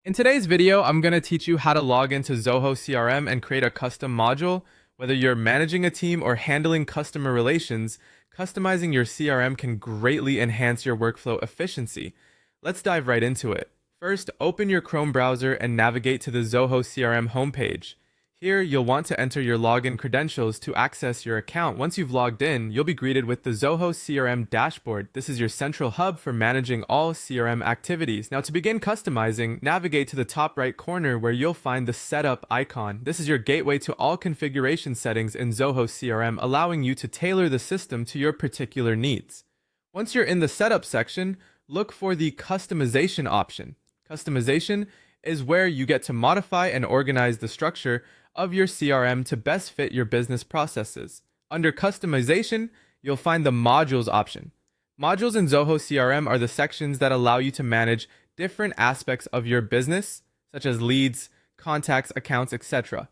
In today's video, I'm going to teach you how to log into Zoho CRM and create a custom module. Whether you're managing a team or handling customer relations, customizing your CRM can greatly enhance your workflow efficiency. Let's dive right into it. First, open your Chrome browser and navigate to the Zoho CRM homepage. Here, you'll want to enter your login credentials to access your account. Once you've logged in, you'll be greeted with the Zoho CRM dashboard. This is your central hub for managing all CRM activities. Now, to begin customizing, navigate to the top right corner where you'll find the Setup icon. This is your gateway to all configuration settings in Zoho CRM, allowing you to tailor the system to your particular needs. Once you're in the Setup section, look for the Customization option. Customization is where you get to modify and organize the structure of your CRM to best fit your business processes. Under Customization, you'll find the Modules option. Modules in Zoho CRM are the sections that allow you to manage different aspects of your business, such as leads, contacts, accounts, etc.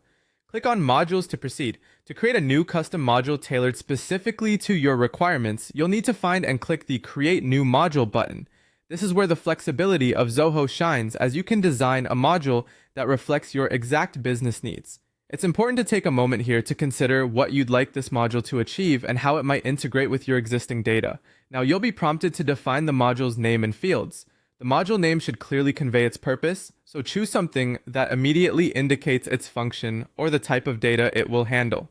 Click on Modules to proceed. To create a new custom module tailored specifically to your requirements, you'll need to find and click the Create New Module button. This is where the flexibility of Zoho shines, as you can design a module that reflects your exact business needs. It's important to take a moment here to consider what you'd like this module to achieve and how it might integrate with your existing data. Now, you'll be prompted to define the module's name and fields. The module name should clearly convey its purpose, so choose something that immediately indicates its function or the type of data it will handle.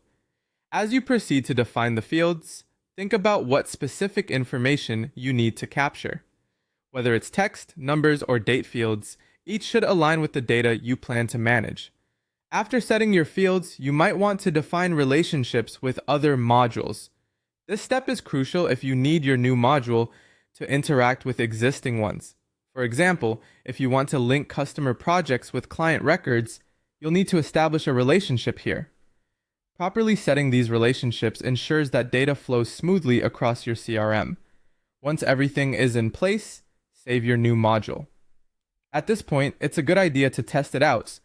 As you proceed to define the fields, think about what specific information you need to capture. Whether it's text, numbers, or date fields, each should align with the data you plan to manage. After setting your fields, you might want to define relationships with other modules. This step is crucial if you need your new module to interact with existing ones. For example, if you want to link customer projects with client records, you'll need to establish a relationship here. Properly setting these relationships ensures that data flows smoothly across your CRM. Once everything is in place, save your new module. At this point, it's a good idea to test it out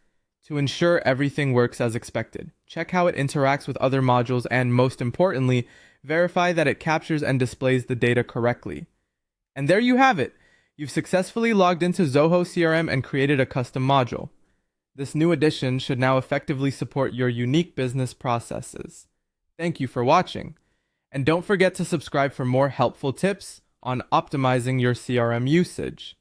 to ensure everything works as expected. Check how it interacts with other modules and, most importantly, verify that it captures and displays the data correctly. And there you have it! You've successfully logged into Zoho CRM and created a custom module. This new addition should now effectively support your unique business processes. Thank you for watching, and don't forget to subscribe for more helpful tips on optimizing your CRM usage.